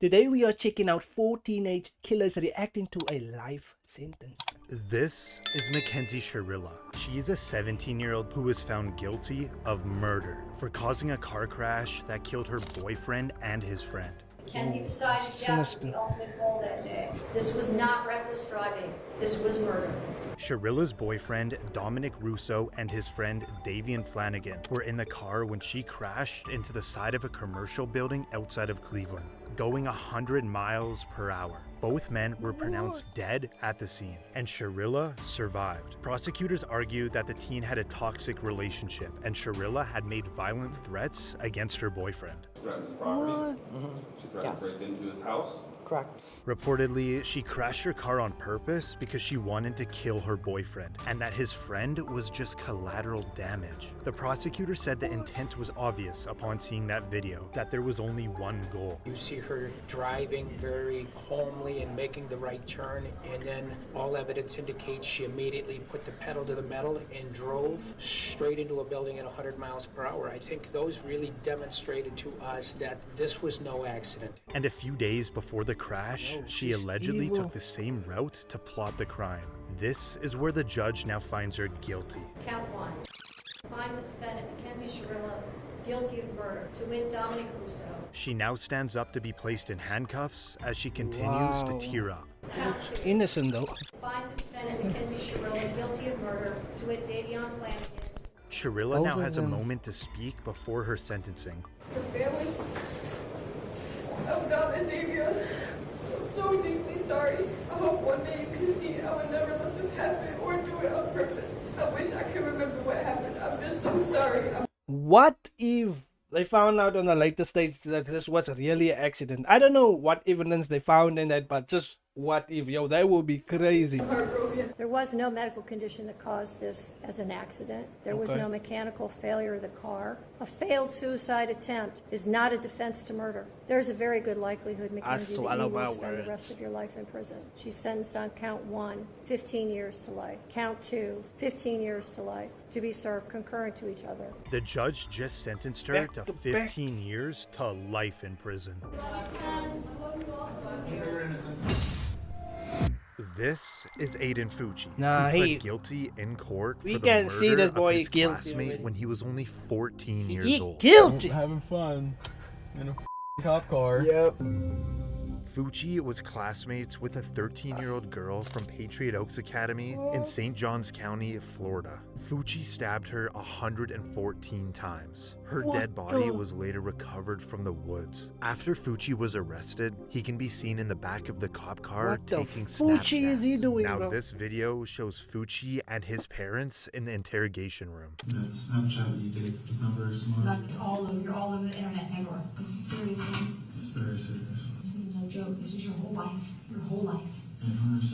Today we are checking out 4 teenage killers reacting to a life sentence. This is Mackenzie Sharilla. She is a 17-year-old who was found guilty of murder for causing a car crash that killed her boyfriend and his friend. Mackenzie decided death was the ultimate goal that day. This was not reckless driving. This was murder. Sharilla's boyfriend, Dominic Russo, and his friend, Davian Flanagan, were in the car when she crashed into the side of a commercial building outside of Cleveland, going 100 miles per hour. Both men were pronounced dead at the scene, and Sharilla survived. Prosecutors argued that the teen had a toxic relationship, and Sharilla had made violent threats against her boyfriend. Threatened his property. She threatened to break into his house. Correct. Reportedly, she crashed her car on purpose because she wanted to kill her boyfriend, and that his friend was just collateral damage. The prosecutor said the intent was obvious upon seeing that video, that there was only one goal. You see her driving very calmly and making the right turn, and then all evidence indicates she immediately put the pedal to the metal and drove straight into a building at 100 miles per hour. I think those really demonstrated to us that this was no accident. And a few days before the crash, she allegedly took the same route to plot the crime. This is where the judge now finds her guilty. Count 1. Finds the defendant, Mackenzie Sharilla, guilty of murder, to wit Dominic Russo. She now stands up to be placed in handcuffs as she continues to tear up. Count 2. Innocent though. Finds the defendant, Mackenzie Sharilla, guilty of murder, to wit Davian Flanagan. Sharilla now has a moment to speak before her sentencing. The families of Dom and Davian, I'm so deeply sorry. I hope one day you can see I would never let this happen or do it on purpose. I wish I could remember what happened. I'm just so sorry. What if they found out on the later stage that this was really an accident? I don't know what evidence they found in that, but just what if? Yo, that would be crazy. Heartbroken. There was no medical condition that caused this as an accident. There was no mechanical failure of the car. A failed suicide attempt is not a defense to murder. There's a very good likelihood, Mackenzie, that you will spend the rest of your life in prison. She's sentenced on count 1, 15 years to life. Count 2, 15 years to life, to be served concurrent to each other. The judge just sentenced her to 15 years to life in prison. This is Aiden Fucci. Nah, who he pled guilty in court we for the can murder see this boy of his guilty classmate already. when he was only 14 years He old. guilty. Having fun in a cop car. Yep. Fucci was classmates with a 13-year-old girl from Patriot Oaks Academy in St. Johns County, Florida. Fucci stabbed her 114 times. Her dead body was later recovered from the woods. After Fucci was arrested, he can be seen in the back of the cop car What the taking Fucci is he Snapchats. doing, Now bro? this video shows Fucci and his parents in the interrogation room. That Snapchat that you did was not very smart. Like it's you're all over the internet, Negro. This is seriously. It's very serious. This is no joke. This is your whole life. Your whole life.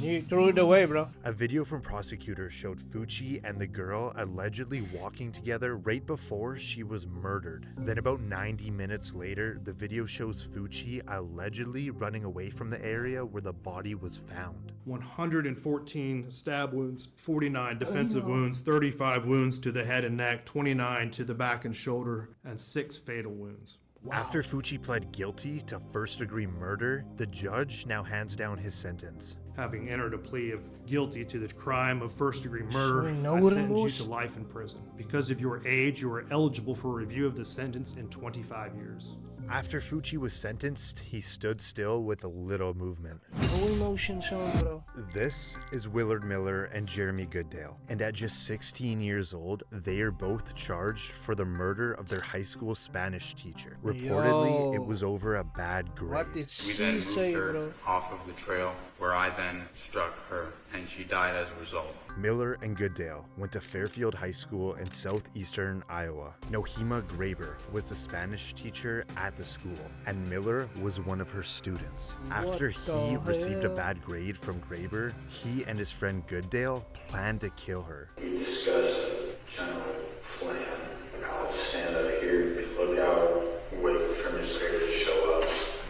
You threw it away, bro. A video from prosecutors showed Fucci and the girl allegedly walking together right before she was murdered. Then about 90 minutes later, the video shows Fucci allegedly running away from the area where the body was found. 114 stab wounds, 49 defensive wounds, 35 wounds to the head and neck, 29 to the back and shoulder, and 6 fatal wounds. After Fucci pled guilty to first-degree murder, the judge now hands down his sentence. Having entered a plea of guilty to the crime of first-degree murder, know I what it sentence you was? to life in prison. Because of your age, you are eligible for review of the sentence in 25 years. After Fucci was sentenced, he stood still with a little movement. No emotion shown, bro. This is Willard Miller and Jeremy Goodale, and at just 16 years old, they are both charged for the murder of their high school Spanish teacher. Reportedly, it was over a bad grade. What did We she then say, moved her bro? off of the trail, where I then struck her, and she died as a result. Miller and Goodale went to Fairfield High School in southeastern Iowa. Nohema Graber was the Spanish teacher at the school, and Miller was one of her students. After he received a bad grade from Graber, he and his friend Goodale planned to kill her. We discussed a general plan. I'll stand up here, look out, wait for Miss Graber to show up.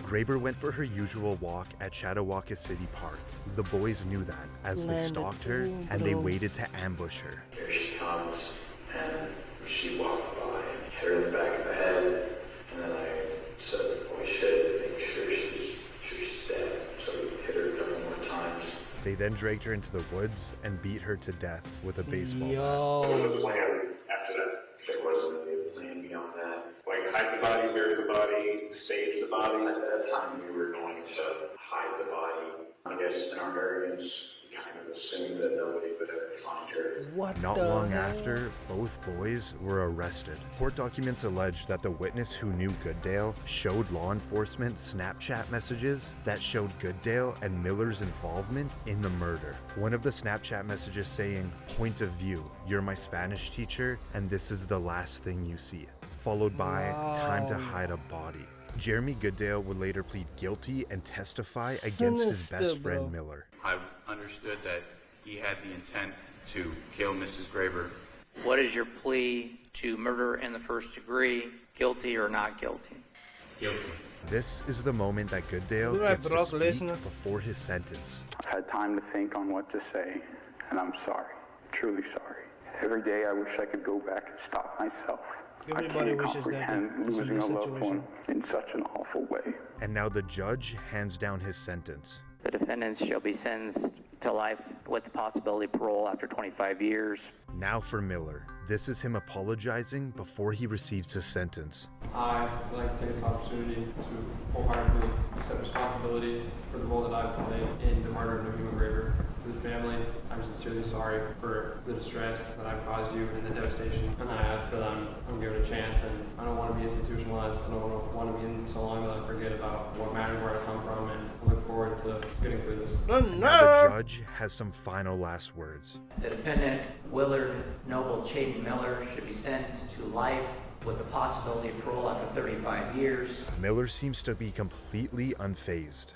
Graber went for her usual walk at Chattawaka City Park. The boys knew that as they stalked her and they waited to ambush her. Here she comes, and she walked by and hit her in the back of the head, and then I said, oh shit, make sure she's They then dragged her into the woods and beat her to death with a baseball bat. Yo. Plan after that. There wasn't really a plan beyond that. Like hide the body, bury the body, save the body. At that time, we were going to hide the body. I guess in our arrogance, we kind of assumed that nobody would ever find her. What Not the long hell? after, both boys were arrested. Court documents allege that the witness who knew Gooddale showed law enforcement Snapchat messages that showed Gooddale and Miller's involvement in the murder. One of the Snapchat messages saying, "Point of view, you're my Spanish teacher, and this is the last thing you see," followed by "Time to hide a body." Jeremy Gooddale would later plead guilty and testify against his Sinister, best bro. friend Miller. I understood that he had the intent to kill Mrs. Graver. What is your plea to murder in the first degree, guilty or not guilty? Guilty. This is the moment that Gooddale Look at gets to Brock speak Lesnar. before his sentence. I've had time to think on what to say, and I'm sorry. Truly sorry. Every day I wish I could go back and stop myself. Everybody I can't wishes that comprehend was in losing your a loved situation. one in such an awful way. And now the judge hands down his sentence. The defendants shall be sentenced to life with the possibility of parole after 25 years. Now for Miller. This is him apologizing before he receives his sentence. I would like to take this opportunity to wholeheartedly accept responsibility for the role that I've played in the murder of Naheem Graver. To the family, I'm sincerely sorry for the distress that I've caused you and the devastation. And I ask that I'm given a chance, and I don't want to be institutionalized. I don't want to be in so long that I forget about what mattered, where I come from, and I look forward to getting through this. Now the judge has some final last words. The defendant, Willard Noble Chayton Miller, should be sentenced to life with the possibility of parole after 35 years. Miller seems to be completely unfazed.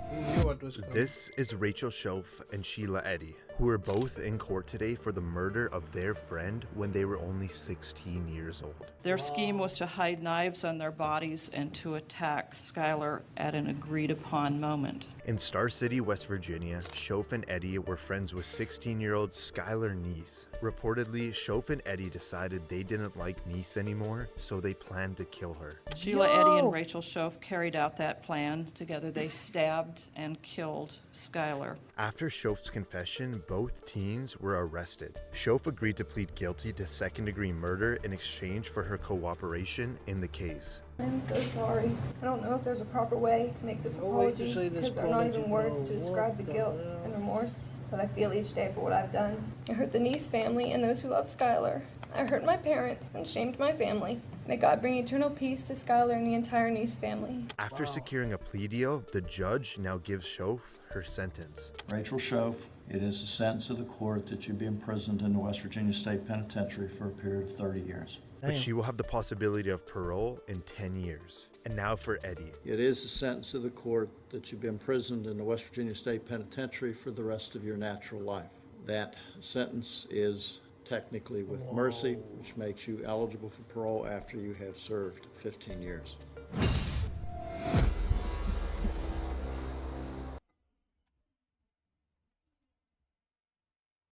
He knew what was coming. This is Rachel Schoaf and Sheila Eddy, who are both in court today for the murder of their friend when they were only 16 years old. Their scheme was to hide knives on their bodies and to attack Skylar at an agreed upon moment. In Star City, West Virginia, Schoaf and Eddy were friends with 16-year-old Skylar Neese. Reportedly, Schoaf and Eddy decided they didn't like Neese anymore, so they planned to kill her. Sheila Eddy and Rachel Schoaf carried out that plan. Together they stabbed and killed Skylar. After Schoaf's confession, both teens were arrested. Schoaf agreed to plead guilty to second-degree murder in exchange for her cooperation in the case. I'm so sorry. I don't know if there's a proper way to make this apology because there are not even words to describe the guilt and remorse that I feel each day for what I've done. I hurt the Neese family and those who love Skylar. I hurt my parents and shamed my family. May God bring eternal peace to Skylar and the entire Neese family. After securing a plea deal, the judge now gives Schoaf her sentence. Rachel Schoaf, it is the sentence of the court that you be imprisoned in the West Virginia State Penitentiary for a period of 30 years. But she will have the possibility of parole in 10 years. And now for Eddy. It is the sentence of the court that you be imprisoned in the West Virginia State Penitentiary for the rest of your natural life. That sentence is technically with mercy, which makes you eligible for parole after you have served 15 years.